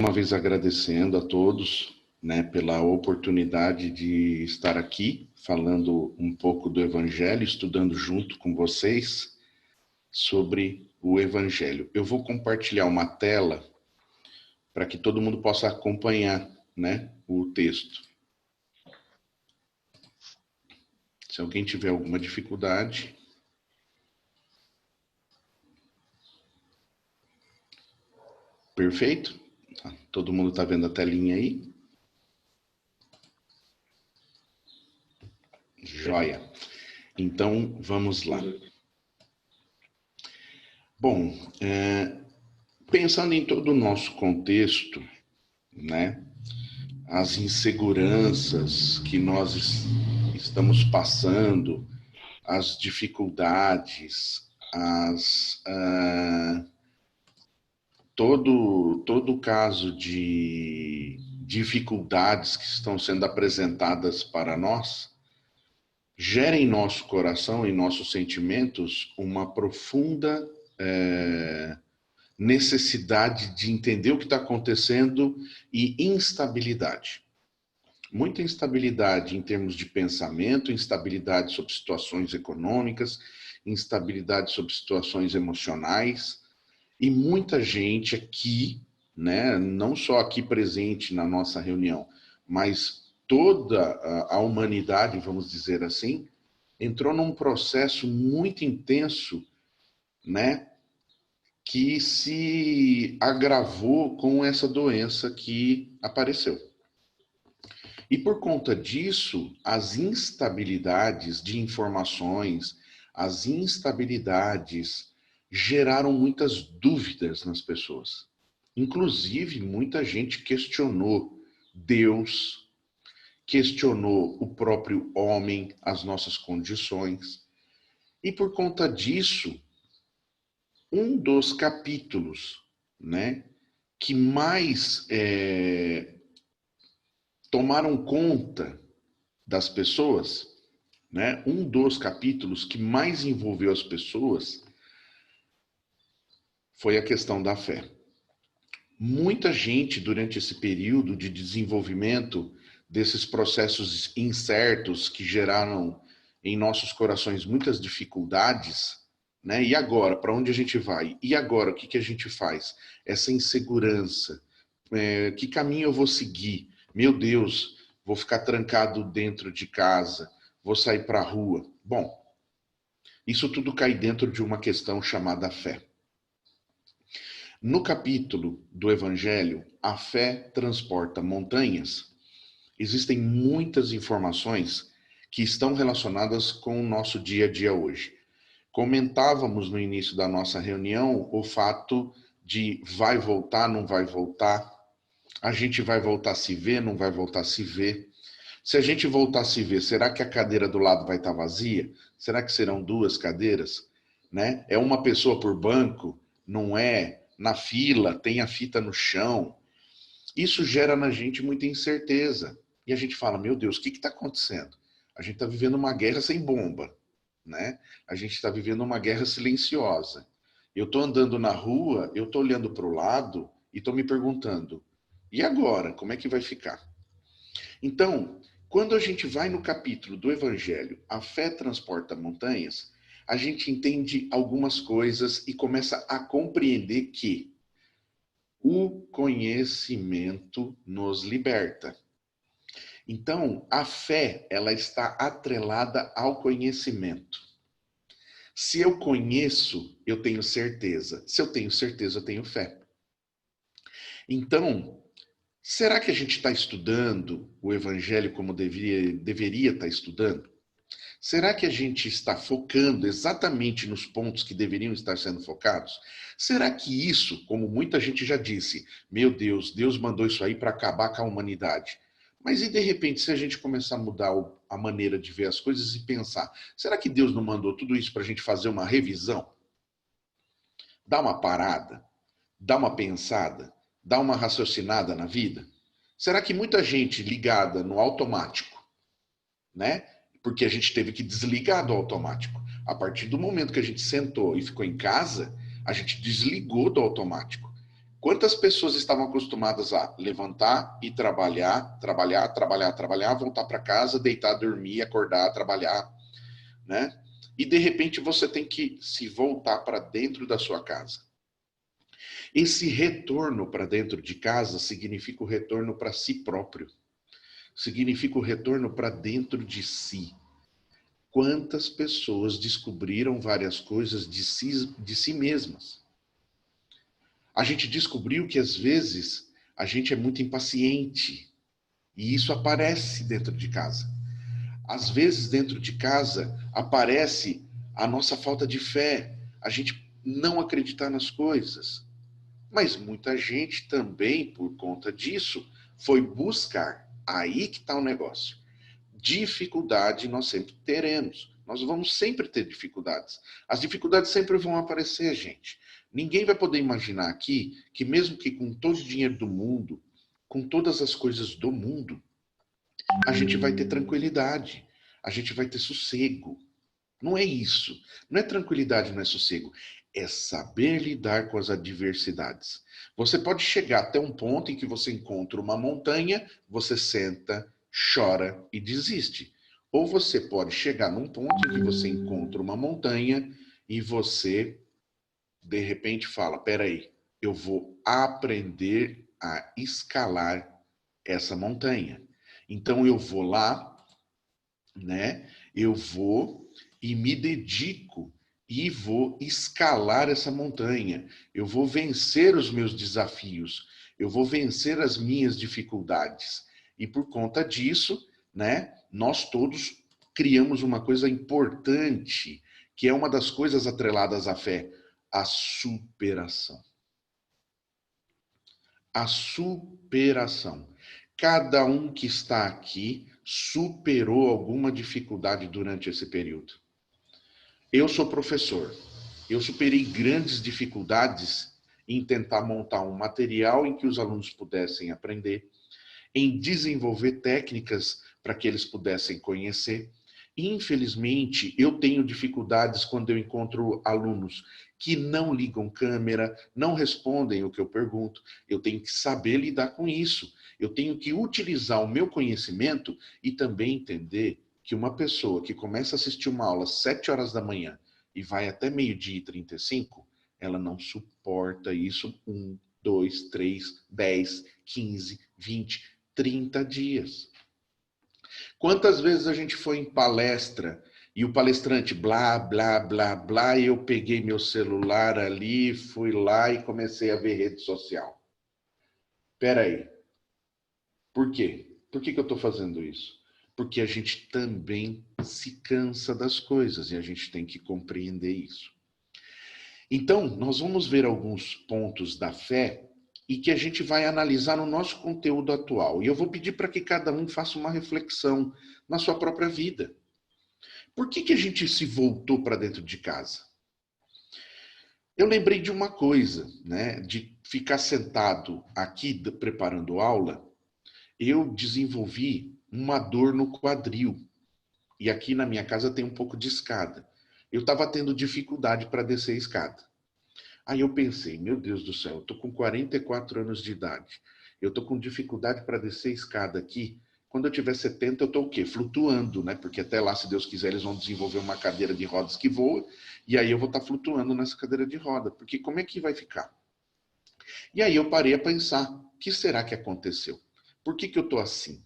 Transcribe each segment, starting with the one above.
uma vez agradecendo a todos, né, pela oportunidade de estar aqui falando um pouco do Evangelho, estudando junto com vocês sobre o Evangelho. Eu vou compartilhar uma tela para que todo mundo possa acompanhar, né, o texto. Se alguém tiver alguma dificuldade... Perfeito? Todo mundo está vendo a telinha aí? Joia. Então, vamos lá. Bom, pensando em todo o nosso contexto, né, as inseguranças que nós estamos passando, as dificuldades, todo o caso de dificuldades que estão sendo apresentadas para nós, gera em nosso coração, em nossos sentimentos, uma profunda necessidade de entender o que está acontecendo e instabilidade. Muita instabilidade em termos de pensamento, instabilidade sobre situações econômicas, instabilidade sobre situações emocionais, e muita gente aqui, né, não só aqui presente na nossa reunião, mas toda a humanidade, vamos dizer assim, entrou num processo muito intenso, né, que se agravou com essa doença que apareceu. E por conta disso, as instabilidades de informações, as instabilidades geraram muitas dúvidas nas pessoas. Inclusive, muita gente questionou Deus, questionou o próprio homem, as nossas condições. E por conta disso, um dos capítulos, né, que mais tomaram conta das pessoas, né, um dos capítulos que mais envolveu as pessoas foi a questão da fé. Muita gente, durante esse período de desenvolvimento desses processos incertos que geraram em nossos corações muitas dificuldades, né? E agora, para onde a gente vai? E agora, o que a gente faz? Essa insegurança, que caminho eu vou seguir? Meu Deus, vou ficar trancado dentro de casa, vou sair para a rua. Bom, isso tudo cai dentro de uma questão chamada fé. No capítulo do Evangelho, a fé transporta montanhas, existem muitas informações que estão relacionadas com o nosso dia a dia hoje. Comentávamos no início da nossa reunião o fato de vai voltar, não vai voltar, a gente vai voltar a se ver, não vai voltar a se ver. Se a gente voltar a se ver, será que a cadeira do lado vai estar vazia? Será que serão duas cadeiras? Né? É uma pessoa por banco? Não é? Na fila, tem a fita no chão. Isso gera na gente muita incerteza. E a gente fala, meu Deus, o que está acontecendo? A gente está vivendo uma guerra sem bomba, né? A gente está vivendo uma guerra silenciosa. Eu estou andando na rua, eu estou olhando para o lado e estou me perguntando, e agora? Como é que vai ficar? Então, quando a gente vai no capítulo do Evangelho, a fé transporta montanhas, a gente entende algumas coisas e começa a compreender que o conhecimento nos liberta. Então, a fé, ela está atrelada ao conhecimento. Se eu conheço, eu tenho certeza. Se eu tenho certeza, eu tenho fé. Então, será que a gente está estudando o Evangelho como deveria estar estudando? Será que a gente está focando exatamente nos pontos que deveriam estar sendo focados? Será que isso, como muita gente já disse, meu Deus, Deus mandou isso aí para acabar com a humanidade? Mas e de repente, se a gente começar a mudar a maneira de ver as coisas e pensar, será que Deus não mandou tudo isso para a gente fazer uma revisão? Dar uma parada? Dar uma pensada? Dar uma raciocinada na vida? Será que muita gente ligada no automático, né? Porque a gente teve que desligar do automático. A partir do momento que a gente sentou e ficou em casa, a gente desligou do automático. Quantas pessoas estavam acostumadas a levantar e trabalhar, trabalhar, trabalhar, trabalhar, voltar para casa, deitar, dormir, acordar, trabalhar, né? E de repente você tem que se voltar para dentro da sua casa. Esse retorno para dentro de casa significa o retorno para si próprio. Significa o retorno para dentro de si. Quantas pessoas descobriram várias coisas de si mesmas? A gente descobriu que às vezes a gente é muito impaciente. E isso aparece dentro de casa. Às vezes dentro de casa aparece a nossa falta de fé, a gente não acreditar nas coisas. Mas muita gente também, por conta disso, foi buscar. Aí que está o negócio. Dificuldade nós sempre teremos. Nós vamos sempre ter dificuldades. As dificuldades sempre vão aparecer, gente. Ninguém vai poder imaginar aqui que mesmo que com todo o dinheiro do mundo, com todas as coisas do mundo, a gente vai ter tranquilidade, a gente vai ter sossego. Não é isso. Não é tranquilidade, não é sossego. É saber lidar com as adversidades. Você pode chegar até um ponto em que você encontra uma montanha, você senta, chora e desiste. Ou você pode chegar num ponto em que você encontra uma montanha e você, de repente, fala: peraí, eu vou aprender a escalar essa montanha. Então eu vou lá, né? Eu vou e me dedico e vou escalar essa montanha. Eu vou vencer os meus desafios. Eu vou vencer as minhas dificuldades. E por conta disso, né, nós todos criamos uma coisa importante, que é uma das coisas atreladas à fé, a superação. A superação. Cada um que está aqui superou alguma dificuldade durante esse período. Eu sou professor. Eu superei grandes dificuldades em tentar montar um material em que os alunos pudessem aprender, em desenvolver técnicas para que eles pudessem conhecer. Infelizmente, eu tenho dificuldades quando eu encontro alunos que não ligam câmera, não respondem o que eu pergunto. Eu tenho que saber lidar com isso. Eu tenho que utilizar o meu conhecimento e também entender que uma pessoa que começa a assistir uma aula às 7 horas da manhã e vai até 12h35, ela não suporta isso 1, 2, 3, 10, 15, 20, 30 dias. Quantas vezes a gente foi em palestra e o palestrante blá, blá, blá, blá, e eu peguei meu celular ali, fui lá e comecei a ver rede social. Espera aí. Por quê? Por que eu estou fazendo isso? Porque a gente também se cansa das coisas e a gente tem que compreender isso. Então, nós vamos ver alguns pontos da fé e que a gente vai analisar no nosso conteúdo atual. E eu vou pedir para que cada um faça uma reflexão na sua própria vida. Por que a gente se voltou para dentro de casa? Eu lembrei de uma coisa, né? De ficar sentado aqui preparando aula, eu desenvolvi uma dor no quadril. E aqui na minha casa tem um pouco de escada. Eu estava tendo dificuldade para descer a escada. Aí eu pensei, meu Deus do céu, eu tô com 44 anos de idade. Eu tô com dificuldade para descer a escada aqui. Quando eu tiver 70, eu tô o quê? Flutuando, né? Porque até lá, se Deus quiser, eles vão desenvolver uma cadeira de rodas que voa. E aí eu vou estar flutuando nessa cadeira de roda. Porque como é que vai ficar? E aí eu parei a pensar, o que será que aconteceu? Por que eu tô assim?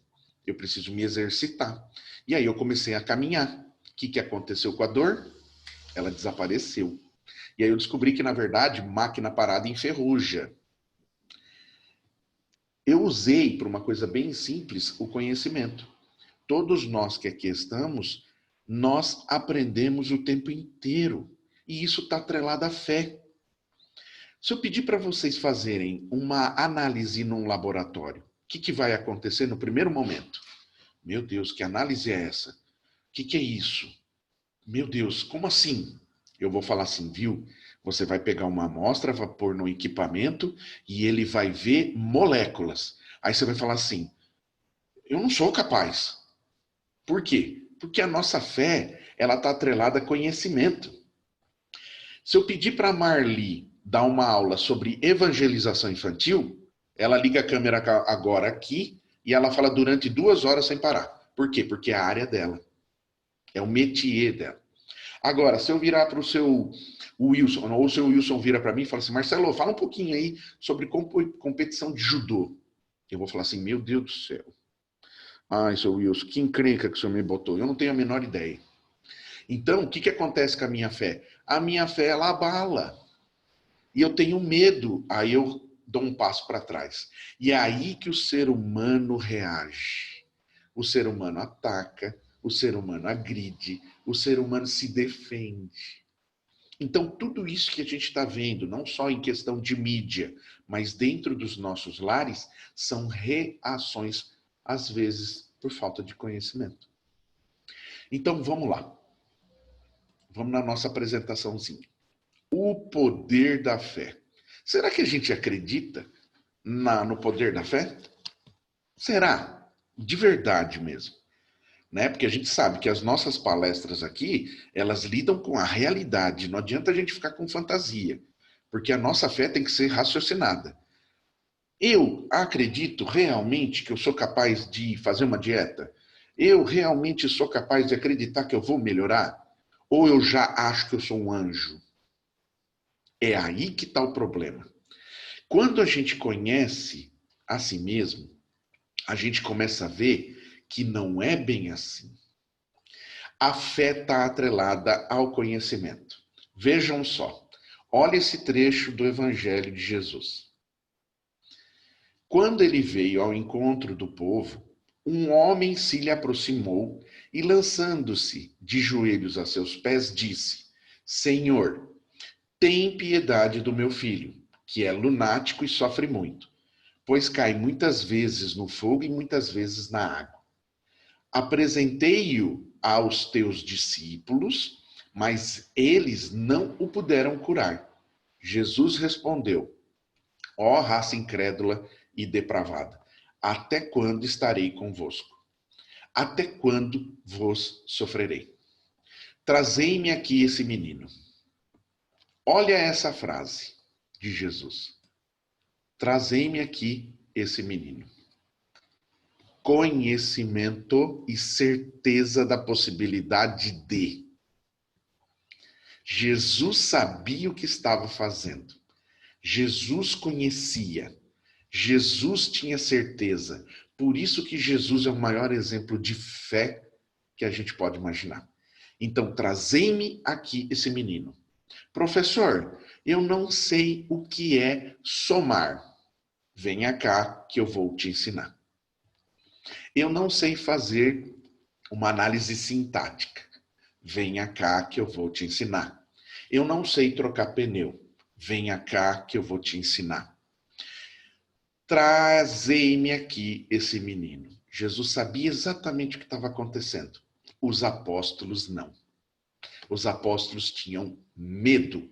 Eu preciso me exercitar. E aí eu comecei a caminhar. O que aconteceu com a dor? Ela desapareceu. E aí eu descobri que, na verdade, máquina parada enferruja. Eu usei, para uma coisa bem simples, o conhecimento. Todos nós que aqui estamos, nós aprendemos o tempo inteiro. E isso está atrelado à fé. Se eu pedir para vocês fazerem uma análise num laboratório, o que vai acontecer no primeiro momento? Meu Deus, que análise é essa? O que é isso? Meu Deus, como assim? Eu vou falar assim, viu? Você vai pegar uma amostra, vai pôr no equipamento e ele vai ver moléculas. Aí você vai falar assim, eu não sou capaz. Por quê? Porque a nossa fé, ela está atrelada a conhecimento. Se eu pedir para a Marli dar uma aula sobre evangelização infantil, ela liga a câmera agora aqui e ela fala durante 2 horas sem parar. Por quê? Porque é a área dela. É o métier dela. Agora, se eu virar para o seu Wilson, ou o seu Wilson vira para mim e fala assim, Marcelo, fala um pouquinho aí sobre competição de judô. Eu vou falar assim, meu Deus do céu. Ai, seu Wilson, que encrenca que o senhor me botou. Eu não tenho a menor ideia. Então, o que acontece com a minha fé? A minha fé, ela abala. E eu tenho medo. Aí eu dou um passo para trás. E é aí que o ser humano reage. O ser humano ataca, o ser humano agride, o ser humano se defende. Então, tudo isso que a gente está vendo, não só em questão de mídia, mas dentro dos nossos lares, são reações, às vezes, por falta de conhecimento. Então, vamos lá. Vamos na nossa apresentaçãozinha. O poder da fé. Será que a gente acredita no poder da fé? Será? De verdade mesmo. Né? Porque a gente sabe que as nossas palestras aqui, elas lidam com a realidade. Não adianta a gente ficar com fantasia. Porque a nossa fé tem que ser raciocinada. Eu acredito realmente que eu sou capaz de fazer uma dieta? Eu realmente sou capaz de acreditar que eu vou melhorar? Ou eu já acho que eu sou um anjo? É aí que está o problema. Quando a gente conhece a si mesmo, a gente começa a ver que não é bem assim. A fé está atrelada ao conhecimento. Vejam só, olha esse trecho do Evangelho de Jesus. Quando ele veio ao encontro do povo, um homem se lhe aproximou e, lançando-se de joelhos a seus pés, disse: Senhor, tem piedade do meu filho, que é lunático e sofre muito, pois cai muitas vezes no fogo e muitas vezes na água. Apresentei-o aos teus discípulos, mas eles não o puderam curar. Jesus respondeu: Ó raça incrédula e depravada, até quando estarei convosco? Até quando vos sofrerei? Trazei-me aqui esse menino. Olha essa frase de Jesus. Trazei-me aqui esse menino. Conhecimento e certeza da possibilidade de. Jesus sabia o que estava fazendo. Jesus conhecia. Jesus tinha certeza. Por isso que Jesus é o maior exemplo de fé que a gente pode imaginar. Então, trazei-me aqui esse menino. Professor, eu não sei o que é somar. Venha cá que eu vou te ensinar. Eu não sei fazer uma análise sintática. Venha cá que eu vou te ensinar. Eu não sei trocar pneu. Venha cá que eu vou te ensinar. Trazei-me aqui esse menino. Jesus sabia exatamente o que estava acontecendo. Os apóstolos não. Os apóstolos tinham medo.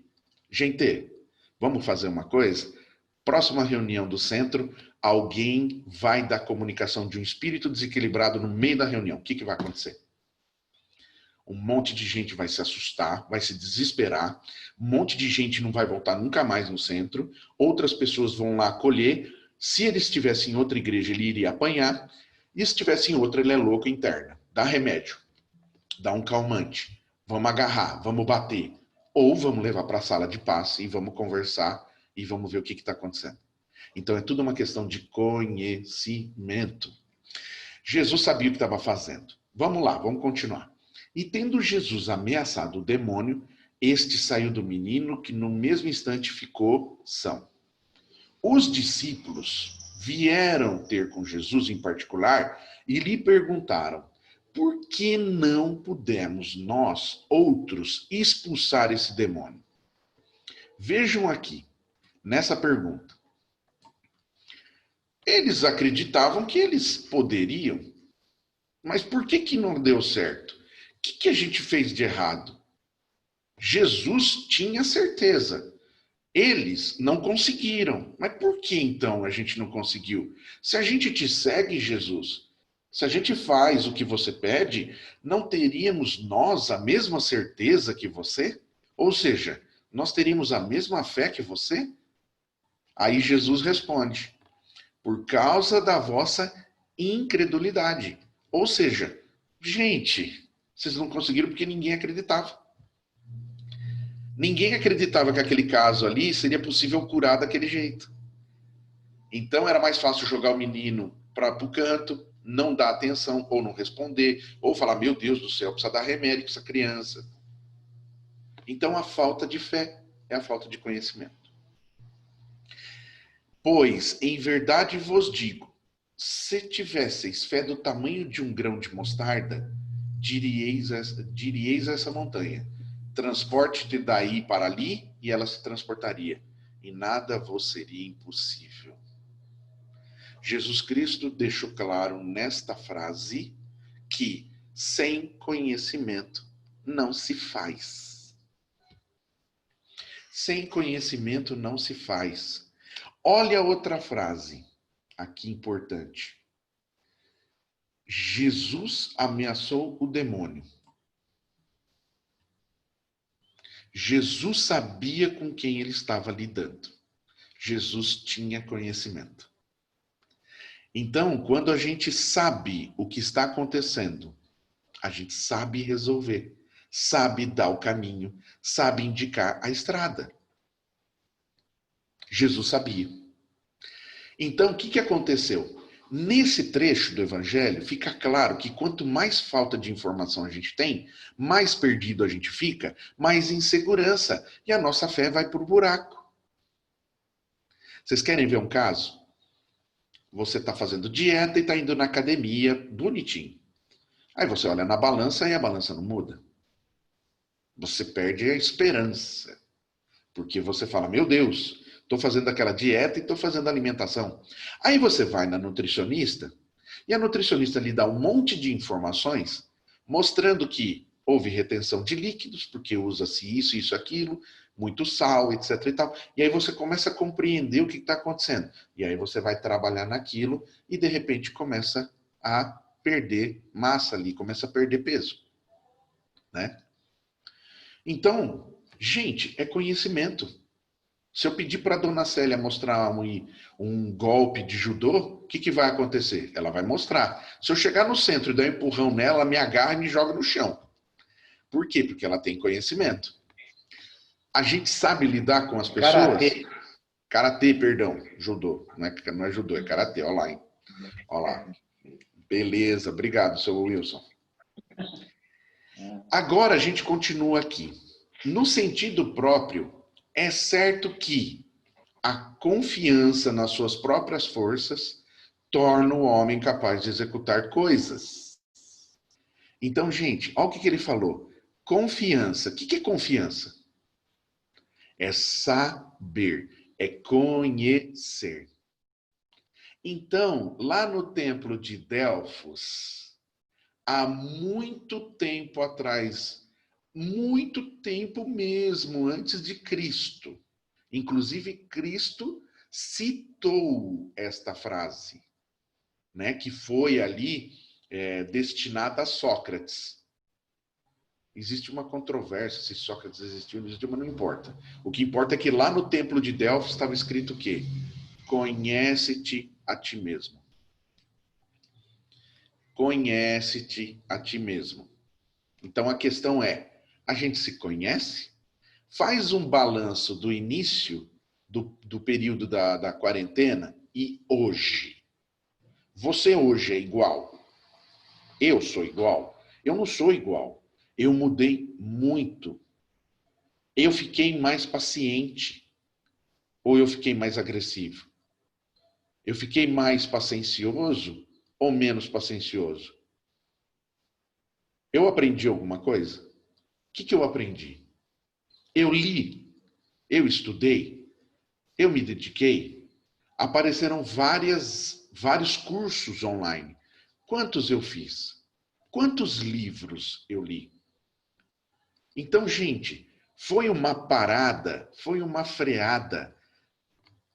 Gente, vamos fazer uma coisa? Próxima reunião do centro, alguém vai dar comunicação de um espírito desequilibrado no meio da reunião. O que vai acontecer? Um monte de gente vai se assustar, vai se desesperar, um monte de gente não vai voltar nunca mais no centro, outras pessoas vão lá acolher. Se ele estivesse em outra igreja, ele iria apanhar, e se estivesse em outra, ele é louco interna. Dá remédio, dá um calmante, vamos agarrar, vamos bater, ou vamos levar para a sala de passe e vamos conversar e vamos ver o que está acontecendo. Então é tudo uma questão de conhecimento. Jesus sabia o que estava fazendo. Vamos lá, vamos continuar. E tendo Jesus ameaçado o demônio, este saiu do menino, que no mesmo instante ficou são. Os discípulos vieram ter com Jesus em particular e lhe perguntaram: por que não pudemos nós, outros, expulsar esse demônio? Vejam aqui, nessa pergunta. Eles acreditavam que eles poderiam, mas por que não deu certo? O que a gente fez de errado? Jesus tinha certeza. Eles não conseguiram. Mas por que então a gente não conseguiu? Se a gente te segue, Jesus, se a gente faz o que você pede, não teríamos nós a mesma certeza que você? Ou seja, nós teríamos a mesma fé que você? Aí Jesus responde: por causa da vossa incredulidade. Ou seja, gente, vocês não conseguiram porque ninguém acreditava. Ninguém acreditava que aquele caso ali seria possível curar daquele jeito. Então era mais fácil jogar o menino para o canto, não dar atenção, ou não responder, ou falar, meu Deus do céu, precisa dar remédio para essa criança. Então a falta de fé é a falta de conhecimento. Pois, em verdade vos digo, se tivesseis fé do tamanho de um grão de mostarda, diríeis a essa montanha, transporte-te daí para ali, e ela se transportaria, e nada vos seria impossível. Jesus Cristo deixou claro nesta frase que sem conhecimento não se faz. Sem conhecimento não se faz. Olha outra frase aqui importante. Jesus ameaçou o demônio. Jesus sabia com quem ele estava lidando. Jesus tinha conhecimento. Então, quando a gente sabe o que está acontecendo, a gente sabe resolver, sabe dar o caminho, sabe indicar a estrada. Jesus sabia. Então, o que aconteceu? Nesse trecho do Evangelho, fica claro que quanto mais falta de informação a gente tem, mais perdido a gente fica, mais insegurança, e a nossa fé vai para o buraco. Vocês querem ver um caso? Você está fazendo dieta e está indo na academia, bonitinho. Aí você olha na balança e a balança não muda. Você perde a esperança. Porque você fala, meu Deus, estou fazendo aquela dieta e estou fazendo alimentação. Aí você vai na nutricionista e a nutricionista lhe dá um monte de informações mostrando que houve retenção de líquidos, porque usa-se isso, isso, aquilo, muito sal, etc e tal. E aí você começa a compreender o que está acontecendo. E aí você vai trabalhar naquilo e de repente começa a perder massa ali, começa a perder peso, né? Então, gente, é conhecimento. Se eu pedir para a dona Célia mostrar um golpe de judô, o que vai acontecer? Ela vai mostrar. Se eu chegar no centro e dar um empurrão nela, ela me agarra e me joga no chão. Por quê? Porque ela tem conhecimento. A gente sabe lidar com as pessoas. Karatê, perdão. Judô. Não é judô, é karatê. Olha lá, hein? Olha lá. Beleza, obrigado, seu Wilson. Agora a gente continua aqui. No sentido próprio, é certo que a confiança nas suas próprias forças torna o homem capaz de executar coisas. Então, gente, olha o que ele falou. Confiança. O que é confiança? É saber, é conhecer. Então, lá no templo de Delfos, há muito tempo atrás, muito tempo mesmo antes de Cristo, inclusive Cristo citou esta frase, né, que foi ali destinada a Sócrates. Existe uma controvérsia se Sócrates existiu ou não existiu, mas não importa. O que importa é que lá no templo de Delfos estava escrito o quê? Conhece-te a ti mesmo. Conhece-te a ti mesmo. Então a questão é, a gente se conhece? Faz um balanço do início do período da quarentena e hoje. Você hoje é igual? Eu sou igual? Eu não sou igual. Eu mudei muito. Eu fiquei mais paciente ou eu fiquei mais agressivo? Eu fiquei mais paciencioso ou menos paciencioso? Eu aprendi alguma coisa? O que eu aprendi? Eu li, eu estudei, eu me dediquei. Apareceram vários cursos online. Quantos eu fiz? Quantos livros eu li? Então, gente, foi uma parada, foi uma freada.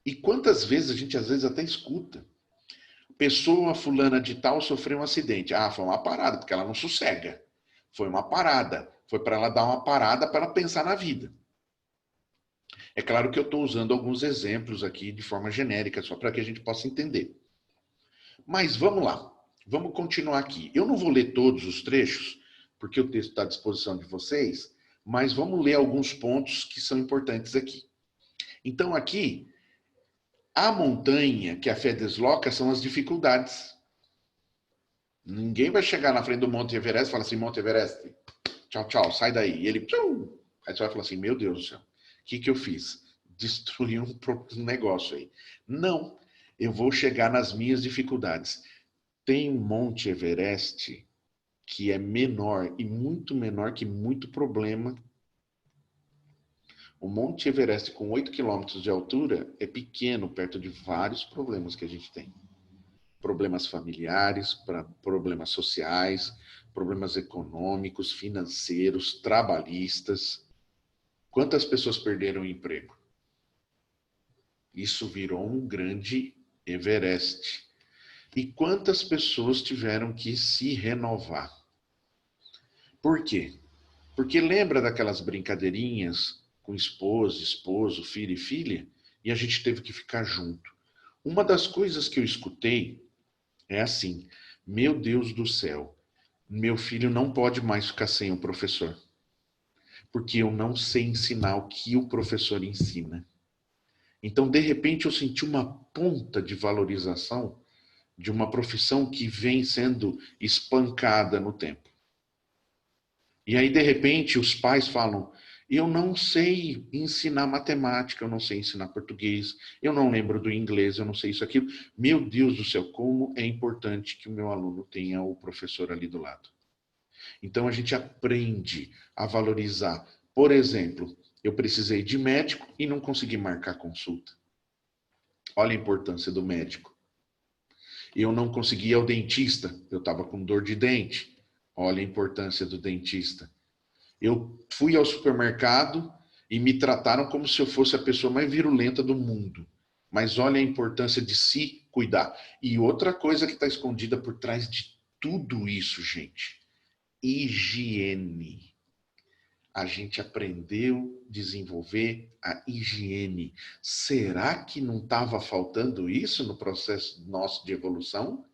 E quantas vezes a gente às vezes até escuta. Pessoa fulana de tal sofreu um acidente. Ah, foi uma parada, porque ela não sossega. Foi uma parada. Foi para ela dar uma parada para ela pensar na vida. É claro que eu estou usando alguns exemplos aqui de forma genérica, só para que a gente possa entender. Mas vamos lá, vamos continuar aqui. Eu não vou ler todos os trechos, porque o texto está à disposição de vocês, mas vamos ler alguns pontos que são importantes aqui. Então, aqui, a montanha que a fé desloca são as dificuldades. Ninguém vai chegar na frente do Monte Everest e falar assim: Monte Everest, tchau, tchau, sai daí. E ele, tchau. Aí você vai falar assim: meu Deus do céu, o que eu fiz? Destruí um negócio aí. Não, eu vou chegar nas minhas dificuldades. Tem um Monte Everest que é menor e muito menor que muito problema. O Monte Everest, com 8 quilômetros de altura, é pequeno perto de vários problemas que a gente tem. Problemas familiares, problemas sociais, problemas econômicos, financeiros, trabalhistas. Quantas pessoas perderam o emprego? Isso virou um grande Everest. E quantas pessoas tiveram que se renovar? Por quê? Porque lembra daquelas brincadeirinhas com esposo, filho e filha? E a gente teve que ficar junto. Uma das coisas que eu escutei é assim: meu Deus do céu, meu filho não pode mais ficar sem o professor, porque eu não sei ensinar o que o professor ensina. Então, de repente, eu senti uma ponta de valorização de uma profissão que vem sendo espancada no tempo. E aí, de repente, os pais falam: eu não sei ensinar matemática, eu não sei ensinar português, eu não lembro do inglês, eu não sei isso, aquilo. Meu Deus do céu, como é importante que o meu aluno tenha o professor ali do lado. Então, a gente aprende a valorizar. Por exemplo, eu precisei de médico e não consegui marcar consulta. Olha a importância do médico. Eu não consegui ir ao dentista, eu estava com dor de dente. Olha a importância do dentista. Eu fui ao supermercado e me trataram como se eu fosse a pessoa mais virulenta do mundo. Mas olha a importância de se cuidar. E outra coisa que está escondida por trás de tudo isso, gente: higiene. A gente aprendeu a desenvolver a higiene. Será que não estava faltando isso no processo nosso de evolução?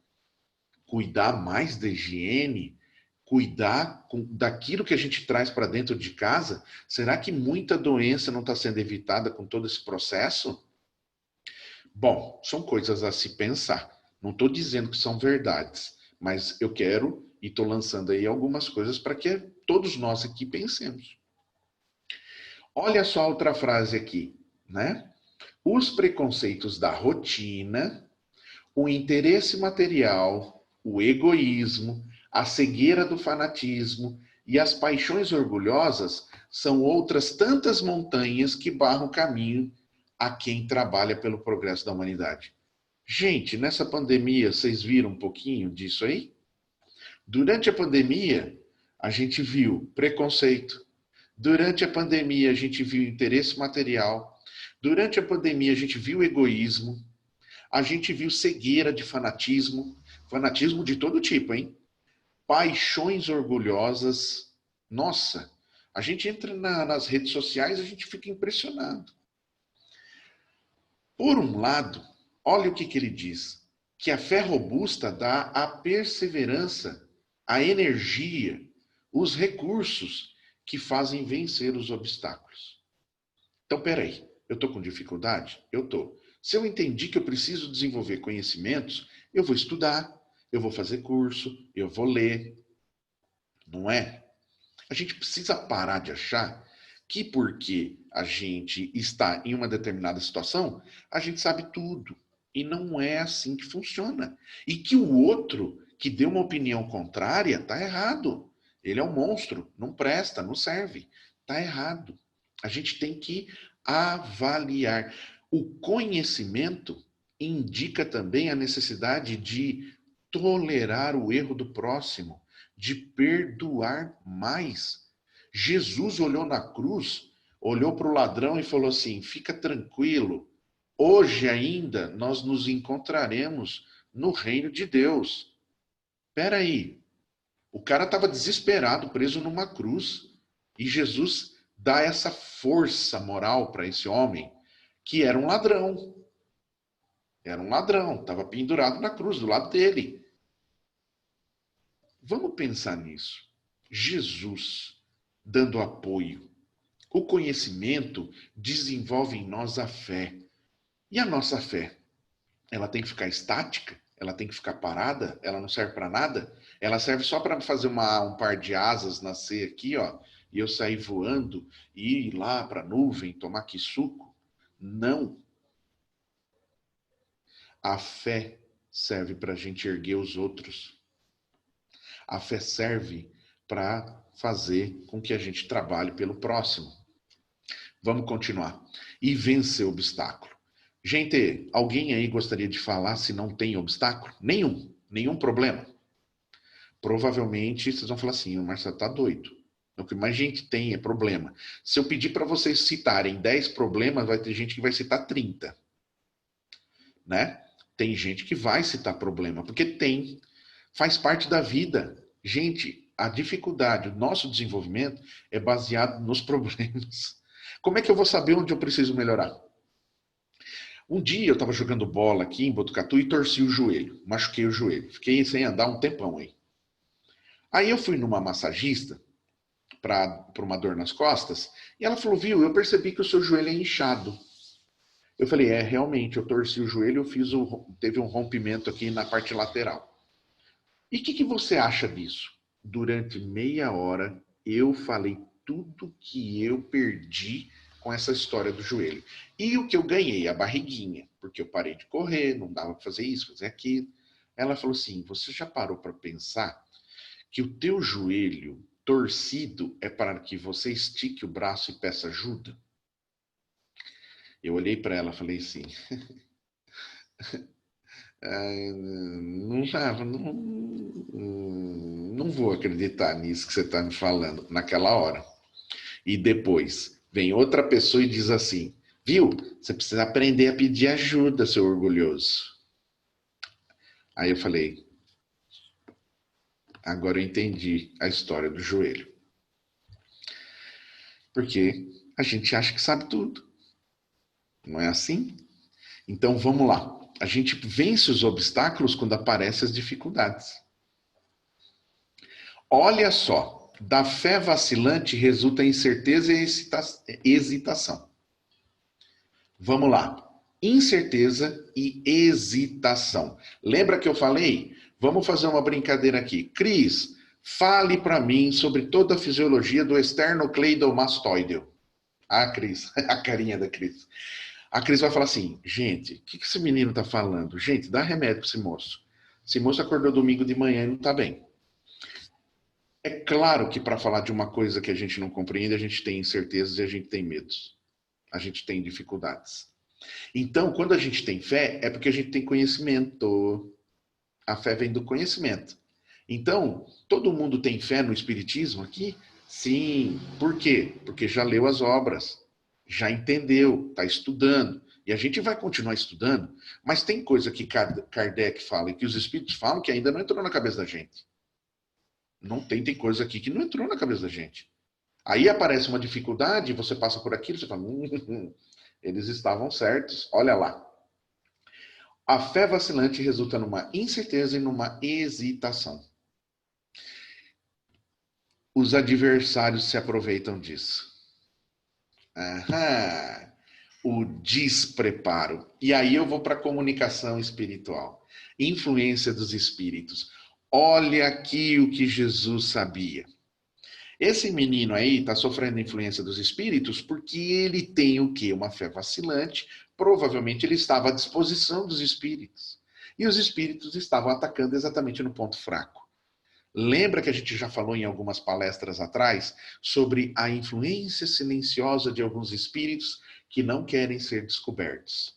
Cuidar mais da higiene? Cuidar daquilo que a gente traz para dentro de casa? Será que muita doença não está sendo evitada com todo esse processo? Bom, são coisas a se pensar. Não estou dizendo que são verdades, mas eu quero e estou lançando aí algumas coisas para que todos nós aqui pensemos. Olha só outra frase aqui, né? Os preconceitos da rotina, o interesse material, o egoísmo, a cegueira do fanatismo e as paixões orgulhosas são outras tantas montanhas que barram o caminho a quem trabalha pelo progresso da humanidade. Gente, nessa pandemia, vocês viram um pouquinho disso aí? Durante a pandemia, a gente viu preconceito. Durante a pandemia, a gente viu interesse material. Durante a pandemia, a gente viu egoísmo. A gente viu cegueira de fanatismo. Fanatismo de todo tipo, hein? Paixões orgulhosas. Nossa, a gente entra nas redes sociais e a gente fica impressionado. Por um lado, olha o que ele diz: que a fé robusta dá a perseverança, a energia, os recursos que fazem vencer os obstáculos. Então, peraí, eu estou com dificuldade? Eu estou. Se eu entendi que eu preciso desenvolver conhecimentos, eu vou estudar, eu vou fazer curso, eu vou ler. Não é? A gente precisa parar de achar que porque a gente está em uma determinada situação, a gente sabe tudo. E não é assim que funciona. E que o outro que deu uma opinião contrária está errado. Ele é um monstro, não presta, não serve. Está errado. A gente tem que avaliar. O conhecimento indica também a necessidade de tolerar o erro do próximo, de perdoar mais. Jesus olhou na cruz, olhou para o ladrão e falou assim: fica tranquilo, hoje ainda nós nos encontraremos no reino de Deus. Espera aí, o cara estava desesperado, preso numa cruz, e Jesus dá essa força moral para esse homem que era um ladrão. Era um ladrão, estava pendurado na cruz do lado dele. Vamos pensar nisso. Jesus dando apoio. O conhecimento desenvolve em nós a fé. E a nossa fé? Ela tem que ficar estática? Ela tem que ficar parada? Ela não serve para nada? Ela serve só para fazer um par de asas nascer aqui, ó, e eu sair voando e ir lá para a nuvem tomar que suco? Não. A fé serve para a gente erguer os outros. A fé serve para fazer com que a gente trabalhe pelo próximo. Vamos continuar. E vencer o obstáculo. Gente, alguém aí gostaria de falar se não tem obstáculo? Nenhum. Nenhum problema. Provavelmente vocês vão falar assim, o Marcelo tá doido. O que mais gente tem é problema. Se eu pedir para vocês citarem 10 problemas, vai ter gente que vai citar 30. Né? Tem gente que vai citar problema, porque tem. Faz parte da vida. Gente, a dificuldade, o nosso desenvolvimento é baseado nos problemas. Como é que eu vou saber onde eu preciso melhorar? Um dia eu estava jogando bola aqui em Botucatu e torci o joelho, machuquei o joelho. Fiquei sem andar um tempão aí. Aí eu fui numa massagista para uma dor nas costas e ela falou, viu, eu percebi que o seu joelho é inchado. Eu falei, realmente, eu torci o joelho, teve um rompimento aqui na parte lateral. E o que você acha disso? Durante meia hora eu falei tudo que eu perdi com essa história do joelho. E o que eu ganhei? A barriguinha, porque eu parei de correr, não dava para fazer isso, fazer aquilo. Ela falou assim, você já parou para pensar que o teu joelho torcido é para que você estique o braço e peça ajuda? Eu olhei para ela e falei assim, não vou acreditar nisso que você está me falando naquela hora. E depois vem outra pessoa e diz assim, viu, você precisa aprender a pedir ajuda, seu orgulhoso. Aí eu falei, agora eu entendi a história do joelho. Porque a gente acha que sabe tudo. Não é assim? Então vamos lá. A gente vence os obstáculos quando aparecem as dificuldades. Olha só, da fé vacilante resulta incerteza e hesitação. Vamos lá. Incerteza e hesitação. Lembra que eu falei? Vamos fazer uma brincadeira aqui. Cris, fale para mim sobre toda a fisiologia do esternocleidomastoideo. Ah, Cris, a carinha da Cris. A Cris vai falar assim, gente, o que esse menino tá falando? Gente, dá remédio para esse moço. Esse moço acordou domingo de manhã e não tá bem. É claro que para falar de uma coisa que a gente não compreende, a gente tem incertezas e a gente tem medos. A gente tem dificuldades. Então, quando a gente tem fé, é porque a gente tem conhecimento. A fé vem do conhecimento. Então, todo mundo tem fé no Espiritismo aqui? Sim. Por quê? Porque já leu as obras, já entendeu, está estudando. E a gente vai continuar estudando, mas tem coisa que Kardec fala e que os Espíritos falam que ainda não entrou na cabeça da gente. Não tem coisa aqui que não entrou na cabeça da gente. Aí aparece uma dificuldade, você passa por aquilo, você fala, eles estavam certos, olha lá. A fé vacilante resulta numa incerteza e numa hesitação. Os adversários se aproveitam disso. Aham. O despreparo. E aí eu vou para a comunicação espiritual. Influência dos espíritos. Olha aqui o que Jesus sabia. Esse menino aí está sofrendo influência dos espíritos porque ele tem o quê? Uma fé vacilante. Provavelmente ele estava à disposição dos espíritos. E os espíritos estavam atacando exatamente no ponto fraco. Lembra que a gente já falou em algumas palestras atrás sobre a influência silenciosa de alguns espíritos que não querem ser descobertos.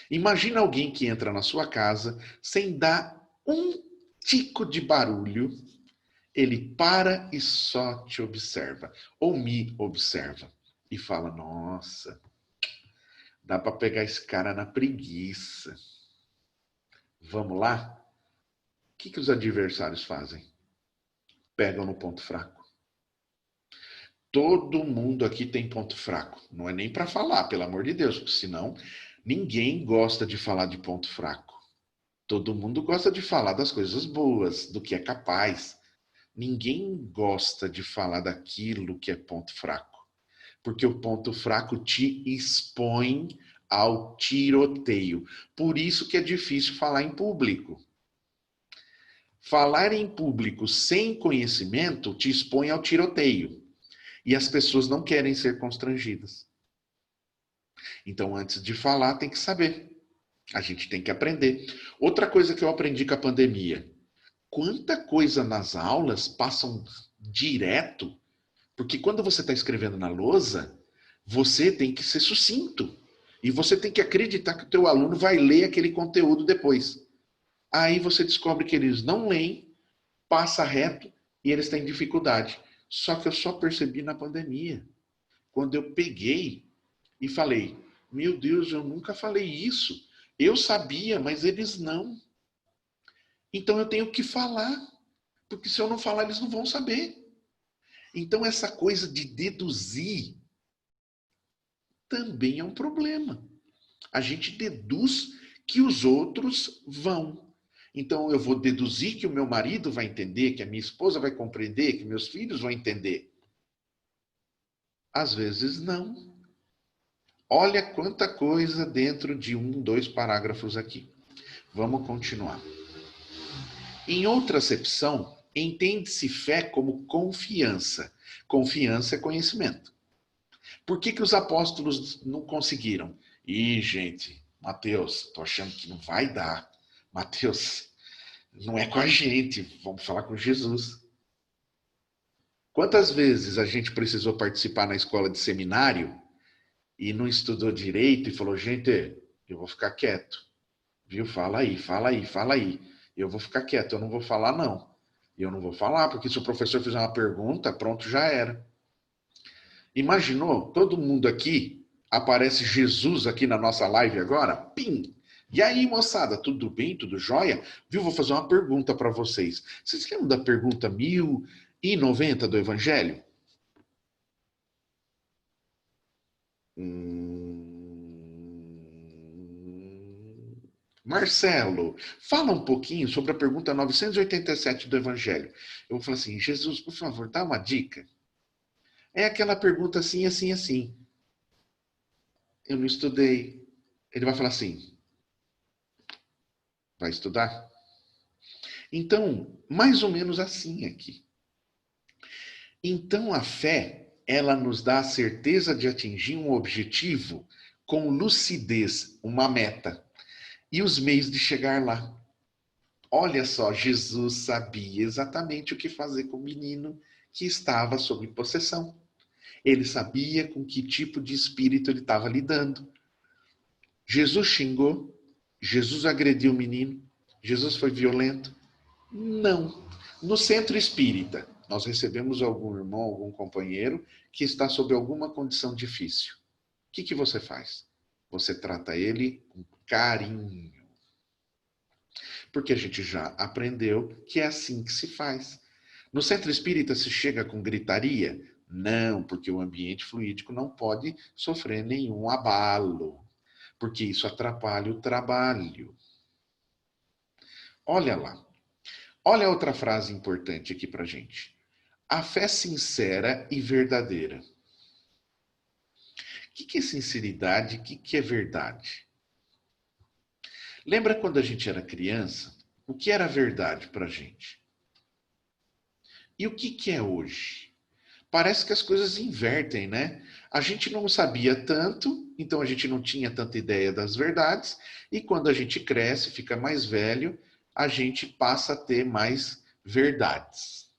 Imagina alguém que entra na sua casa sem dar um tico de barulho, ele para e só te observa, ou me observa, e fala, nossa, dá para pegar esse cara na preguiça. Vamos lá? O que os adversários fazem? Pegam no ponto fraco. Todo mundo aqui tem ponto fraco. Não é nem para falar, pelo amor de Deus, porque senão ninguém gosta de falar de ponto fraco. Todo mundo gosta de falar das coisas boas, do que é capaz. Ninguém gosta de falar daquilo que é ponto fraco, porque o ponto fraco te expõe ao tiroteio. Por isso que é difícil falar em público. Falar em público sem conhecimento te expõe ao tiroteio. E as pessoas não querem ser constrangidas. Então, antes de falar, tem que saber. A gente tem que aprender. Outra coisa que eu aprendi com a pandemia: quanta coisa nas aulas passam direto, porque quando você está escrevendo na lousa, você tem que ser sucinto. E você tem que acreditar que o teu aluno vai ler aquele conteúdo depois. Aí você descobre que eles não leem, passa reto e eles têm dificuldade. Só que eu só percebi na pandemia. Quando eu peguei e falei, meu Deus, eu nunca falei isso. Eu sabia, mas eles não. Então eu tenho que falar, porque se eu não falar, eles não vão saber. Então essa coisa de deduzir também é um problema. A gente deduz que os outros vão. Então eu vou deduzir que o meu marido vai entender, que a minha esposa vai compreender, que meus filhos vão entender. Às vezes não. Olha quanta coisa dentro de 2 parágrafos aqui. Vamos continuar. Em outra acepção, entende-se fé como confiança. Confiança é conhecimento. Por que os apóstolos não conseguiram? Ih, gente, Mateus, tô achando que não vai dar. Mateus, não é com a gente, vamos falar com Jesus. Quantas vezes a gente precisou participar na escola de seminário e não estudou direito e falou, gente, eu vou ficar quieto, viu? Fala aí, fala aí, fala aí. Eu vou ficar quieto, eu não vou falar não. Eu não vou falar, porque se o professor fizer uma pergunta, pronto, já era. Imaginou? Todo mundo aqui, aparece Jesus aqui na nossa live agora, pim! E aí, moçada, tudo bem? Tudo jóia? Viu? Vou fazer uma pergunta para vocês. Vocês lembram da pergunta 1090 do Evangelho? Marcelo, fala um pouquinho sobre a pergunta 987 do Evangelho. Eu vou falar assim, Jesus, por favor, dá uma dica. É aquela pergunta assim, assim, assim. Eu não estudei. Ele vai falar assim, vai estudar? Então, mais ou menos assim aqui. Então, a fé, ela nos dá a certeza de atingir um objetivo com lucidez, uma meta, e os meios de chegar lá. Olha só, Jesus sabia exatamente o que fazer com o menino que estava sob possessão. Ele sabia com que tipo de espírito ele estava lidando. Jesus xingou, Jesus agrediu o menino, Jesus foi violento. Não. No centro espírita, nós recebemos algum irmão, algum companheiro que está sob alguma condição difícil. O que você faz? Você trata ele com carinho. Porque a gente já aprendeu que é assim que se faz. No centro espírita se chega com gritaria? Não, porque o ambiente fluídico não pode sofrer nenhum abalo, porque isso atrapalha o trabalho. Olha lá. Olha outra frase importante aqui pra gente. A fé sincera e verdadeira. O que é sinceridade? O que é verdade? Lembra quando a gente era criança? O que era verdade pra gente? E o que é hoje? Parece que as coisas invertem, né? A gente não sabia tanto, então a gente não tinha tanta ideia das verdades, e quando a gente cresce, fica mais velho, a gente passa a ter mais verdades.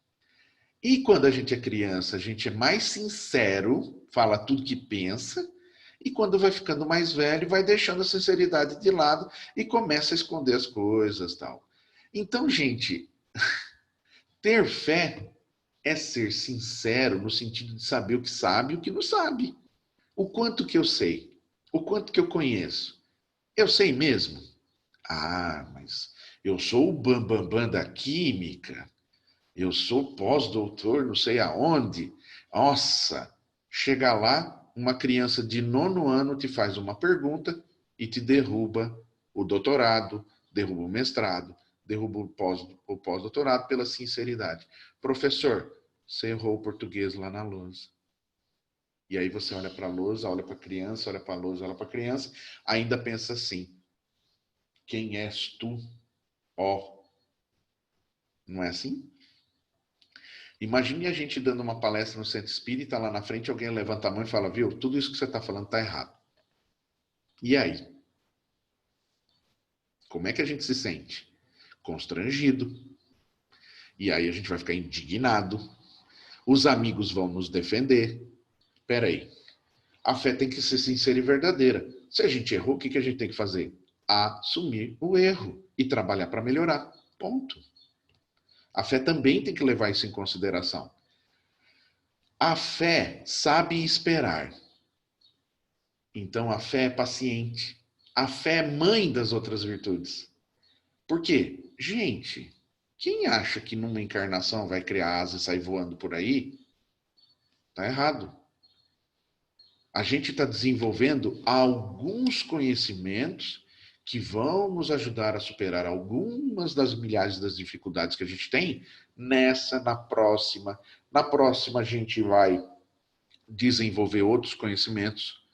E quando a gente é criança, a gente é mais sincero, fala tudo que pensa, e quando vai ficando mais velho, vai deixando a sinceridade de lado e começa a esconder as coisas, tal. Então, gente, ter fé é ser sincero no sentido de saber o que sabe e o que não sabe. O quanto que eu sei, o quanto que eu conheço. Eu sei mesmo? Ah, mas eu sou o bambambam da química. Eu sou pós-doutor, não sei aonde. Nossa, chega lá, uma criança de 9º ano te faz uma pergunta e te derruba o doutorado, derruba o mestrado, derruba o pós-doutorado pela sinceridade. Professor, você errou o português lá na lousa. E aí você olha para a lousa, olha para a criança, olha para a lousa, olha para a criança, ainda pensa assim: quem és tu, ó? Não é assim? Imagine a gente dando uma palestra no centro espírita, lá na frente alguém levanta a mão e fala: viu, tudo isso que você está falando está errado. E aí? Como é que a gente se sente? Constrangido. E aí a gente vai ficar indignado. Os amigos vão nos defender. Peraí. A fé tem que ser sincera e verdadeira. Se a gente errou, o que a gente tem que fazer? Assumir o erro e trabalhar para melhorar. Ponto. A fé também tem que levar isso em consideração. A fé sabe esperar. Então a fé é paciente. A fé é mãe das outras virtudes. Por quê? Gente, quem acha que numa encarnação vai criar asa e sair voando por aí, tá errado. A gente está desenvolvendo alguns conhecimentos que vão nos ajudar a superar algumas das milhares das dificuldades que a gente tem nessa, na próxima. Na próxima a gente vai desenvolver outros conhecimentos.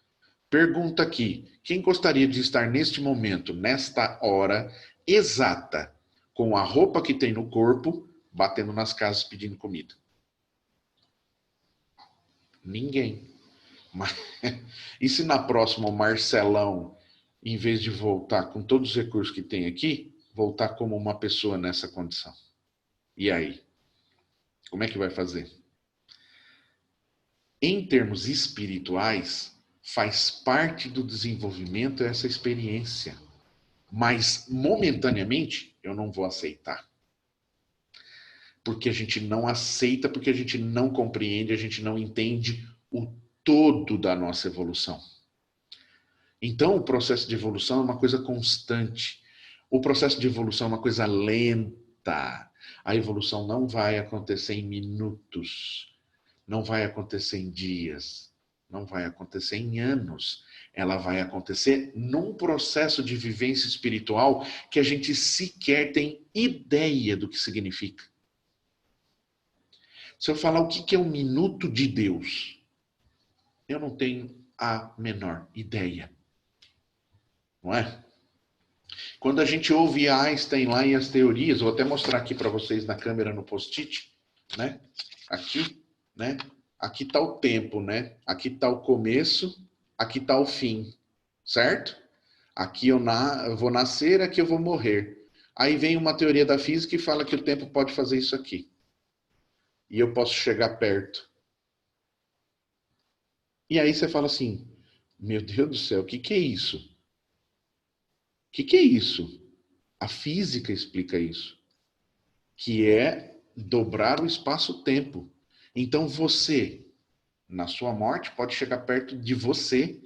Pergunta aqui: quem gostaria de estar neste momento, nesta hora exata, com a roupa que tem no corpo, batendo nas casas pedindo comida? Ninguém. Mas, e se na próxima o Marcelão, em vez de voltar com todos os recursos que tem aqui, voltar como uma pessoa nessa condição? E aí? Como é que vai fazer? Em termos espirituais, faz parte do desenvolvimento essa experiência. Mas, momentaneamente, eu não vou aceitar. Porque a gente não aceita, porque a gente não compreende, a gente não entende o todo da nossa evolução. Então, o processo de evolução é uma coisa constante. O processo de evolução é uma coisa lenta. A evolução não vai acontecer em minutos, não vai acontecer em dias, não vai acontecer em anos. Ela vai acontecer num processo de vivência espiritual que a gente sequer tem ideia do que significa. Se eu falar o que é um minuto de Deus, eu não tenho a menor ideia. Não é? Quando a gente ouve Einstein lá e as teorias, vou até mostrar aqui para vocês na câmera no post-it, né? Aqui, né? Aqui está o tempo, né? Aqui está o começo, aqui está o fim, certo? Aqui eu vou nascer, aqui eu vou morrer. Aí vem uma teoria da física e fala que o tempo pode fazer isso aqui. E eu posso chegar perto. E aí você fala assim: meu Deus do céu, o que é isso? O que é isso? A física explica isso, que é dobrar o espaço-tempo. Então você, na sua morte, pode chegar perto de você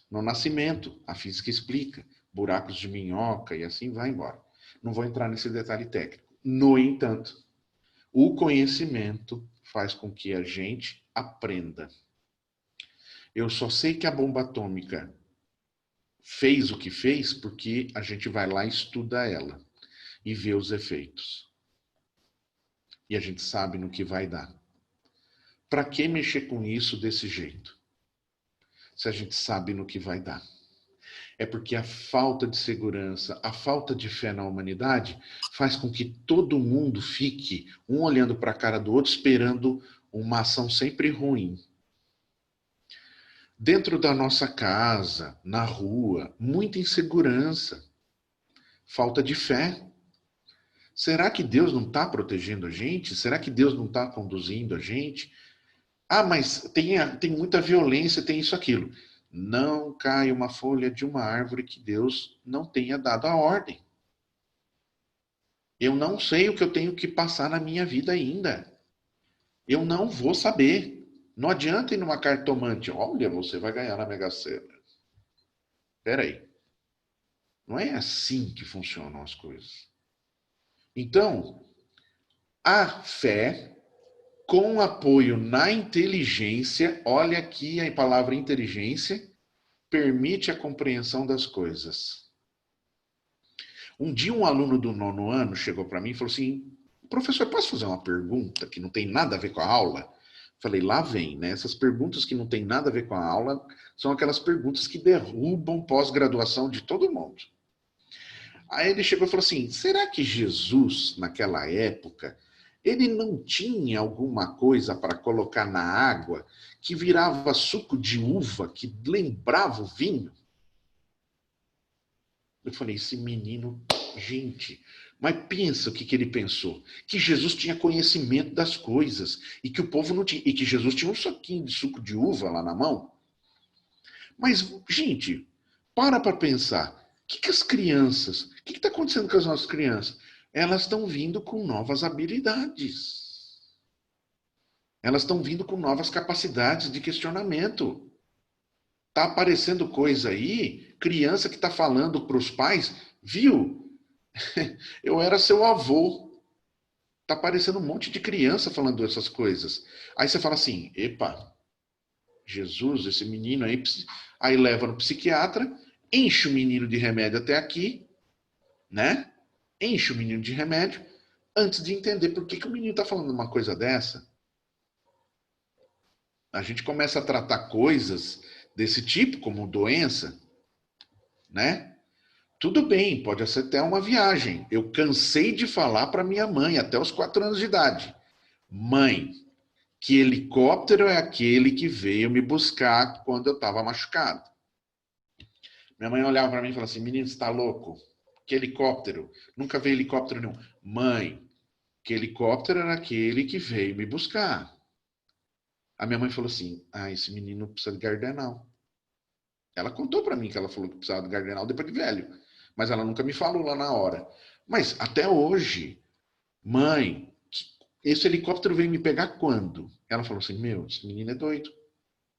no nascimento. A física explica. Buracos de minhoca e assim vai embora. Não vou entrar nesse detalhe técnico. No entanto, o conhecimento faz com que a gente aprenda. Eu só sei que a bomba atômica fez o que fez porque a gente vai lá e estuda ela e vê os efeitos. E a gente sabe no que vai dar. Para que mexer com isso desse jeito? Se a gente sabe no que vai dar. É porque a falta de segurança, a falta de fé na humanidade faz com que todo mundo fique um olhando para a cara do outro esperando uma ação sempre ruim. Dentro da nossa casa, na rua, muita insegurança, falta de fé. Será que Deus não está protegendo a gente? Será que Deus não está conduzindo a gente? Ah, mas tem muita violência, tem isso, aquilo. Não cai uma folha de uma árvore que Deus não tenha dado a ordem. Eu não sei o que eu tenho que passar na minha vida ainda. Eu não vou saber. Não adianta ir numa cartomante. Olha, você vai ganhar na Mega Sena. Espera aí. Não é assim que funcionam as coisas. Então, a fé com apoio na inteligência, olha aqui a palavra inteligência, permite a compreensão das coisas. Um dia um aluno do 9º ano chegou para mim e falou assim, professor, posso fazer uma pergunta que não tem nada a ver com a aula? Falei, lá vem, né? Essas perguntas que não tem nada a ver com a aula são aquelas perguntas que derrubam pós-graduação de todo mundo. Aí ele chegou e falou assim, será que Jesus, naquela época, ele não tinha alguma coisa para colocar na água que virava suco de uva, que lembrava o vinho? Eu falei, esse menino, gente, mas pensa o que ele pensou. Que Jesus tinha conhecimento das coisas e que o povo não tinha. E que Jesus tinha um saquinho de suco de uva lá na mão. Mas, gente, para pensar. O que as crianças, o que está acontecendo com as nossas crianças? Elas estão vindo com novas habilidades. Elas estão vindo com novas capacidades de questionamento. Tá aparecendo coisa aí, criança que está falando para os pais, viu? Eu era seu avô. Tá aparecendo um monte de criança falando essas coisas. Aí você fala assim, epa, Jesus, esse menino aí, aí leva no psiquiatra, enche o menino de remédio até aqui, né? Enche o menino de remédio, antes de entender por que o menino está falando uma coisa dessa. A gente começa a tratar coisas desse tipo como doença, né? Tudo bem, pode ser até uma viagem. Eu cansei de falar para minha mãe até os 4 anos de idade. Mãe, que helicóptero é aquele que veio me buscar quando eu estava machucado? Minha mãe olhava para mim e falava assim, menino, você está louco? Que helicóptero? Nunca veio helicóptero nenhum. Mãe, que helicóptero era aquele que veio me buscar? A minha mãe falou assim, esse menino precisa de gardenal. Ela contou para mim que ela falou que precisava de gardenal depois de velho. Mas ela nunca me falou lá na hora. Mas até hoje, mãe, esse helicóptero veio me pegar quando? Ela falou assim, meu, esse menino é doido.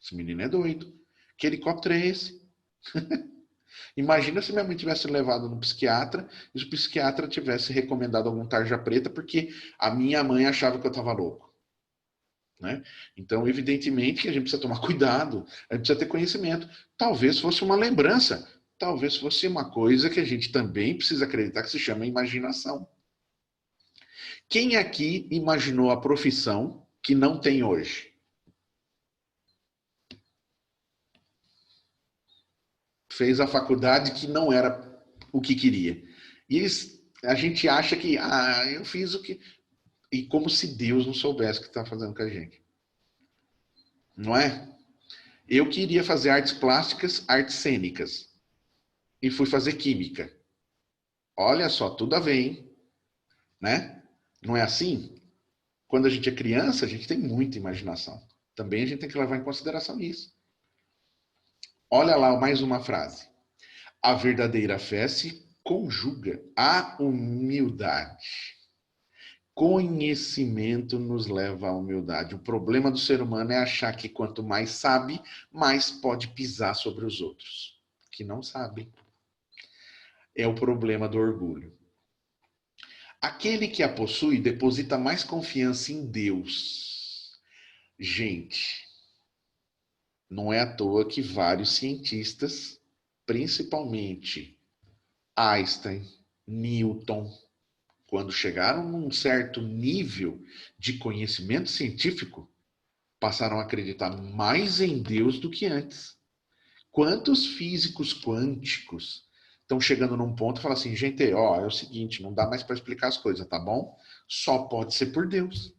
Esse menino é doido. Que helicóptero é esse? Imagina se minha mãe tivesse levado no psiquiatra e o psiquiatra tivesse recomendado algum tarja preta porque a minha mãe achava que eu estava louco. Né? Então, evidentemente que a gente precisa tomar cuidado, a gente precisa ter conhecimento. Talvez fosse uma lembrança, talvez fosse uma coisa que a gente também precisa acreditar que se chama imaginação. Quem aqui imaginou a profissão que não tem hoje? Fez a faculdade que não era o que queria. E a gente acha que, eu fiz o que... E como se Deus não soubesse o que está fazendo com a gente. Não é? Eu queria fazer artes plásticas, artes cênicas. E fui fazer química. Olha só, tudo a ver, hein? Né? Não é assim? Quando a gente é criança, a gente tem muita imaginação. Também a gente tem que levar em consideração isso. Olha lá mais uma frase. A verdadeira fé se conjuga à humildade. Conhecimento nos leva à humildade. O problema do ser humano é achar que quanto mais sabe, mais pode pisar sobre os outros, que não sabem. É o problema do orgulho. Aquele que a possui deposita mais confiança em Deus. Gente, não é à toa que vários cientistas, principalmente Einstein, Newton, quando chegaram num certo nível de conhecimento científico, passaram a acreditar mais em Deus do que antes. Quantos físicos quânticos estão chegando num ponto e falam assim, gente, é o seguinte, não dá mais para explicar as coisas, tá bom? Só pode ser por Deus.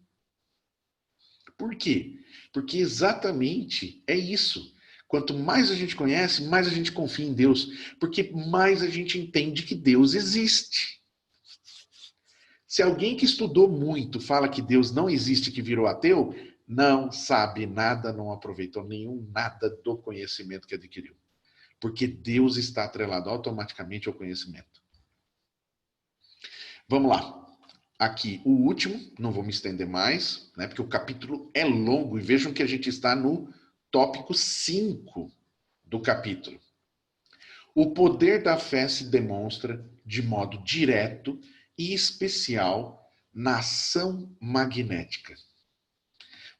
Por quê? Porque exatamente é isso. Quanto mais a gente conhece, mais a gente confia em Deus, porque mais a gente entende que Deus existe. Se alguém que estudou muito fala que Deus não existe, que virou ateu, não sabe nada, não aproveitou nenhum nada do conhecimento que adquiriu. Porque Deus está atrelado automaticamente ao conhecimento. Vamos lá. Aqui o último, não vou me estender mais, né, porque o capítulo é longo e vejam que a gente está no tópico 5 do capítulo. O poder da fé se demonstra de modo direto e especial na ação magnética.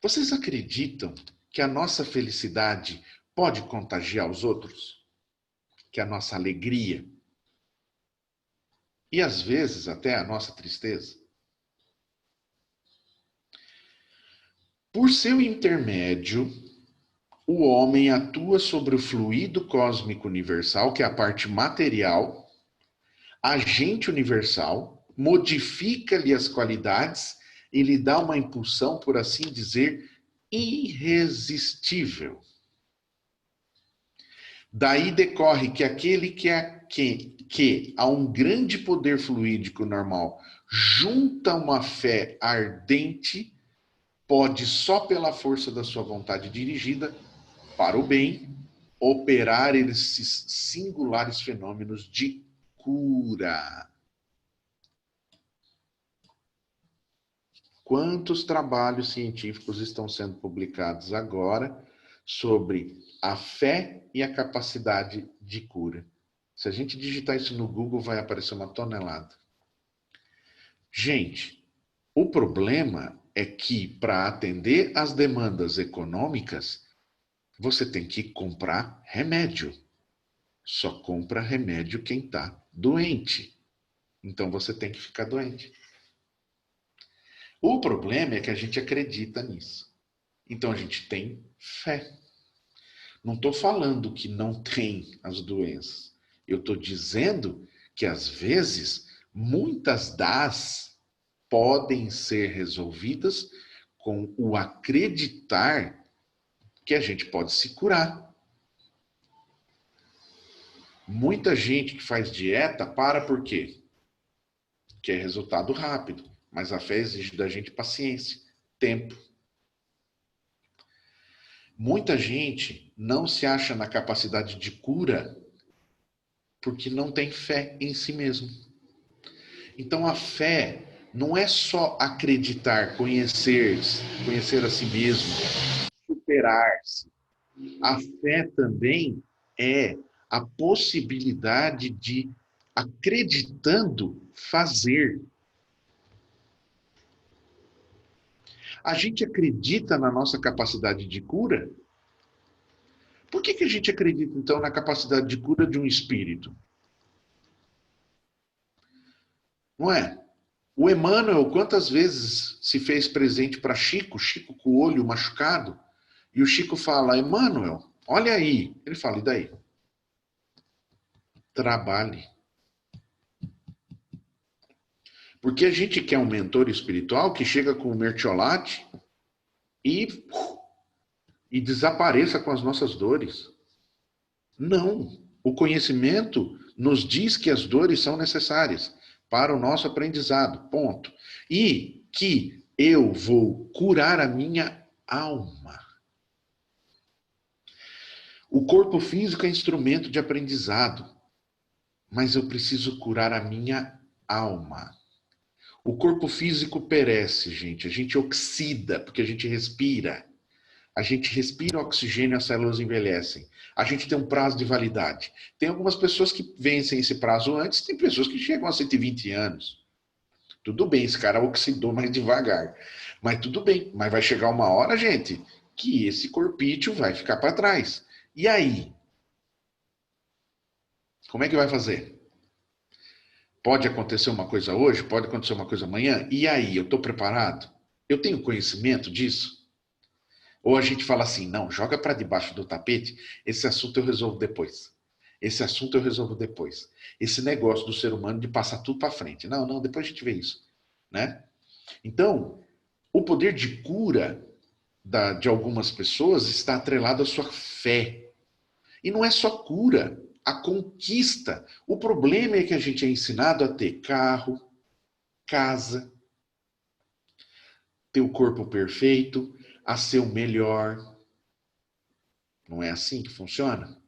Vocês acreditam que a nossa felicidade pode contagiar os outros? Que a nossa alegria e às vezes até a nossa tristeza? Por seu intermédio, o homem atua sobre o fluido cósmico universal, que é a parte material, agente universal, modifica-lhe as qualidades e lhe dá uma impulsão, por assim dizer, irresistível. Daí decorre que aquele que a um grande poder fluídico normal junta uma fé ardente, pode, só pela força da sua vontade dirigida para o bem, operar esses singulares fenômenos de cura. Quantos trabalhos científicos estão sendo publicados agora sobre a fé e a capacidade de cura? Se a gente digitar isso no Google, vai aparecer uma tonelada. Gente, o problema é que, para atender às demandas econômicas, você tem que comprar remédio. Só compra remédio quem está doente. Então você tem que ficar doente. O problema é que a gente acredita nisso. Então a gente tem fé. Não estou falando que não tem as doenças. Eu estou dizendo que às vezes muitas das podem ser resolvidas com o acreditar que a gente pode se curar. Muita gente que faz dieta para por quê? Quer resultado rápido, mas a fé exige da gente paciência, tempo. Muita gente não se acha na capacidade de cura porque não tem fé em si mesmo. Então a fé não é só acreditar, conhecer a si mesmo, superar-se. A fé também é a possibilidade de, acreditando, fazer. A gente acredita na nossa capacidade de cura? Por que a gente acredita, então, na capacidade de cura de um espírito? Não é? O Emmanuel, quantas vezes se fez presente para Chico, Chico com o olho machucado, e o Chico fala, Emmanuel, olha aí. Ele fala, e daí? Trabalhe. Porque a gente quer um mentor espiritual que chega com o mertiolate e desapareça com as nossas dores. Não. O conhecimento nos diz que as dores são necessárias para o nosso aprendizado, ponto. E que eu vou curar a minha alma. O corpo físico é instrumento de aprendizado, mas eu preciso curar a minha alma. O corpo físico perece, gente. A gente oxida, porque a gente respira. A gente respira oxigênio, as células envelhecem. A gente tem um prazo de validade. Tem algumas pessoas que vencem esse prazo antes, tem pessoas que chegam a 120 anos. Tudo bem, esse cara oxidou mais devagar. Mas tudo bem, mas vai chegar uma hora, gente, que esse corpício vai ficar para trás. E aí? Como é que vai fazer? Pode acontecer uma coisa hoje, pode acontecer uma coisa amanhã. E aí, eu estou preparado? Eu tenho conhecimento disso? Ou a gente fala assim, não, joga para debaixo do tapete, esse assunto eu resolvo depois. Esse assunto eu resolvo depois. Esse negócio do ser humano de passar tudo para frente. Não, não, depois a gente vê isso. Né? Então, o poder de cura de algumas pessoas está atrelado à sua fé. E não é só cura, a conquista. O problema é que a gente é ensinado a ter carro, casa, ter o corpo perfeito, a ser o melhor. Não é assim que funciona?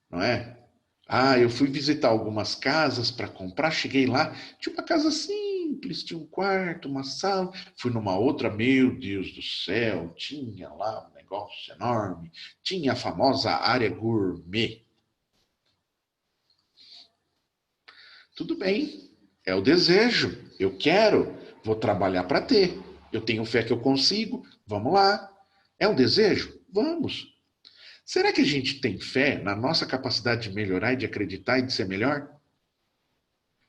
Não é? Ah, eu fui visitar algumas casas para comprar, cheguei lá, tinha uma casa simples, tinha um quarto, uma sala. Fui numa outra, meu Deus do céu, tinha lá um negócio enorme, tinha a famosa área gourmet. Tudo bem, é o desejo, eu quero, vou trabalhar para ter. Eu tenho fé que eu consigo. Vamos lá. É um desejo? Vamos. Será que a gente tem fé na nossa capacidade de melhorar e de acreditar e de ser melhor?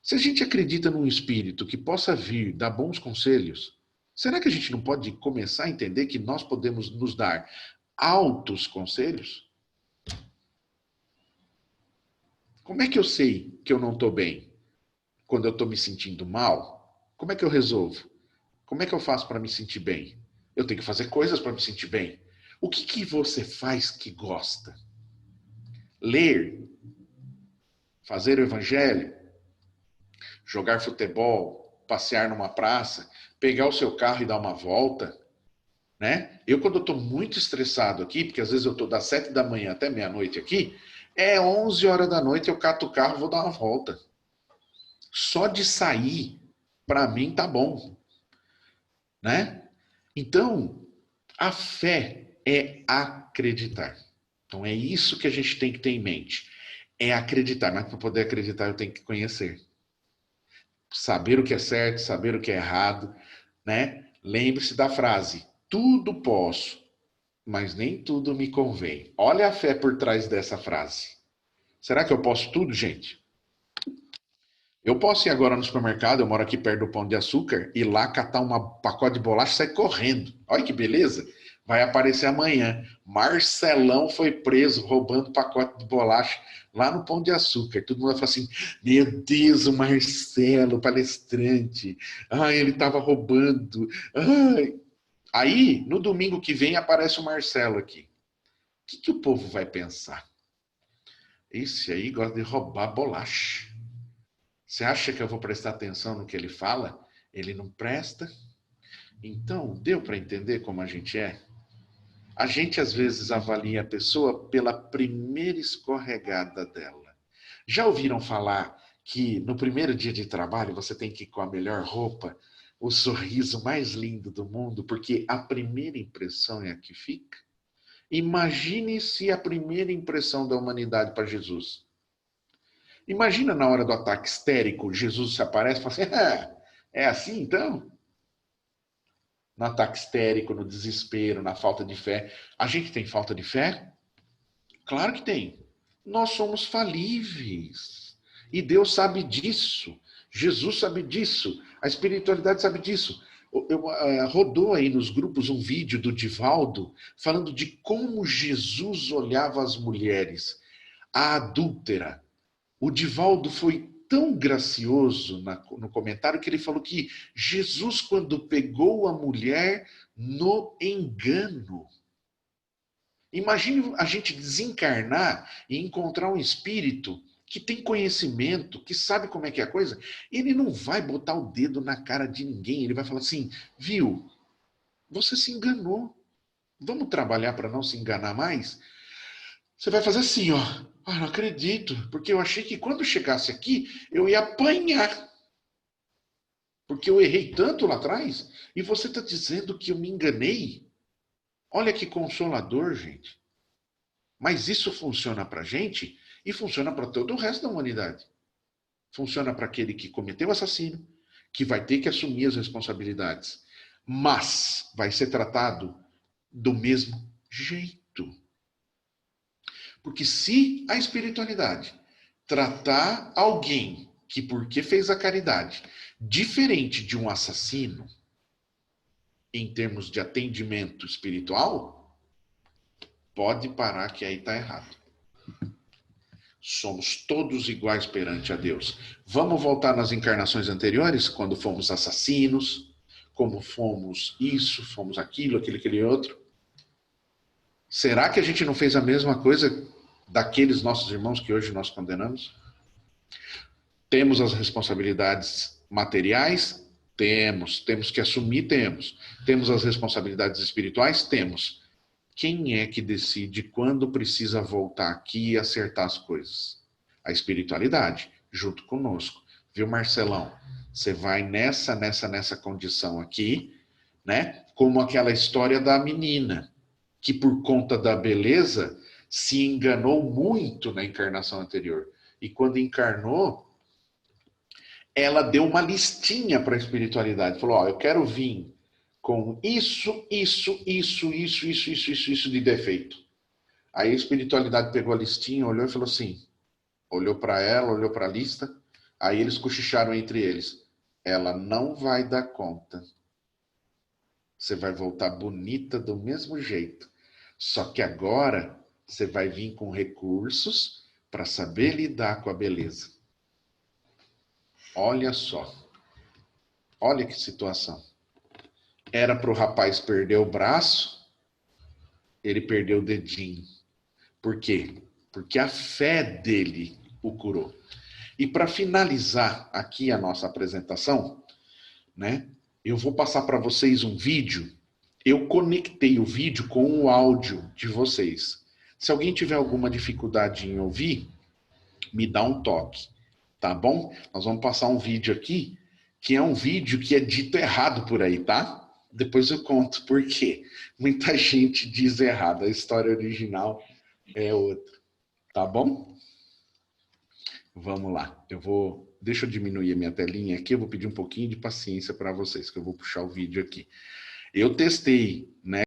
Se a gente acredita num espírito que possa vir dar bons conselhos, será que a gente não pode começar a entender que nós podemos nos dar altos conselhos? Como é que eu sei que eu não estou bem? Quando eu estou me sentindo mal? Como é que eu resolvo? Como é que eu faço para me sentir bem? Eu tenho que fazer coisas para me sentir bem. O que, que você faz que gosta? Ler, fazer o evangelho, jogar futebol, passear numa praça, pegar o seu carro e dar uma volta, né? Eu, quando eu estou muito estressado aqui, porque às vezes eu estou das 7 da manhã até meia-noite aqui, 11 horas da noite eu cato o carro e vou dar uma volta. Só de sair, para mim, tá bom, né? Então, a fé é acreditar. Então, é isso que a gente tem que ter em mente. É acreditar, mas para poder acreditar eu tenho que conhecer. Saber o que é certo, saber o que é errado, né? Lembre-se da frase: tudo posso, mas nem tudo me convém. Olha a fé por trás dessa frase. Será que eu posso tudo, gente? Eu posso ir agora no supermercado, eu moro aqui perto do Pão de Açúcar, ir lá catar um pacote de bolacha e sair correndo. Olha que beleza. Vai aparecer amanhã. Marcelão foi preso roubando pacote de bolacha lá no Pão de Açúcar. Todo mundo vai falar assim: meu Deus, o Marcelo, palestrante. Ai, ele estava roubando. Ai. Aí, no domingo que vem, aparece o Marcelo aqui. O que, que o povo vai pensar? Esse aí gosta de roubar bolacha. Você acha que eu vou prestar atenção no que ele fala? Ele não presta. Então, deu para entender como a gente é? A gente às vezes avalia a pessoa pela primeira escorregada dela. Já ouviram falar que no primeiro dia de trabalho você tem que ir com a melhor roupa, o sorriso mais lindo do mundo, porque a primeira impressão é a que fica? Imagine se a primeira impressão da humanidade para Jesus. Imagina na hora do ataque histérico, Jesus se aparece e fala assim: é assim então? No ataque histérico, no desespero, na falta de fé. A gente tem falta de fé? Claro que tem. Nós somos falíveis. E Deus sabe disso. Jesus sabe disso. A espiritualidade sabe disso. Rodou aí nos grupos um vídeo do Divaldo falando de como Jesus olhava as mulheres. A adúltera. O Divaldo foi tão gracioso no comentário que ele falou que Jesus, quando pegou a mulher no engano. Imagine a gente desencarnar e encontrar um espírito que tem conhecimento, que sabe como é que é a coisa. Ele não vai botar o dedo na cara de ninguém. Ele vai falar assim: viu, você se enganou. Vamos trabalhar para não se enganar mais? Você vai fazer assim, ó. Ah, não acredito, porque eu achei que quando chegasse aqui eu ia apanhar. Porque eu errei tanto lá atrás e você está dizendo que eu me enganei? Olha que consolador, gente. Mas isso funciona para a gente e funciona para todo o resto da humanidade. Funciona para aquele que cometeu o assassino, que vai ter que assumir as responsabilidades, mas vai ser tratado do mesmo jeito. Porque se a espiritualidade tratar alguém que porque fez a caridade diferente de um assassino em termos de atendimento espiritual, pode parar que aí está errado. Somos todos iguais perante a Deus. Vamos voltar nas encarnações anteriores, quando fomos assassinos, como fomos isso, fomos aquilo, aquele outro. Será que a gente não fez a mesma coisa daqueles nossos irmãos que hoje nós condenamos? Temos as responsabilidades materiais? Temos que assumir, temos. Temos as responsabilidades espirituais? Temos. Quem é que decide quando precisa voltar aqui e acertar as coisas? A espiritualidade, junto conosco. Viu, Marcelão? Você vai nessa condição aqui, né? Como aquela história da menina, que por conta da beleza se enganou muito na encarnação anterior. E quando encarnou, ela deu uma listinha para a espiritualidade. Falou: ó, eu quero vir com isso de defeito. Aí a espiritualidade pegou a listinha, olhou e falou assim, olhou para ela, olhou para a lista, aí eles cochicharam entre eles. Ela não vai dar conta. Você vai voltar bonita do mesmo jeito. Só que agora você vai vir com recursos para saber lidar com a beleza. Olha só. Olha que situação. Era para o rapaz perder o braço, ele perdeu o dedinho. Por quê? Porque a fé dele o curou. E para finalizar aqui a nossa apresentação, né? Eu vou passar para vocês um vídeo. Eu conectei o vídeo com o áudio de vocês. Se alguém tiver alguma dificuldade em ouvir, me dá um toque, tá bom? Nós vamos passar um vídeo aqui, que é um vídeo que é dito errado por aí, tá? Depois eu conto por quê. Muita gente diz errado, a história original é outra, tá bom? Vamos lá. Deixa eu diminuir a minha telinha aqui, eu vou pedir um pouquinho de paciência para vocês, que eu vou puxar o vídeo aqui. Eu testei, né?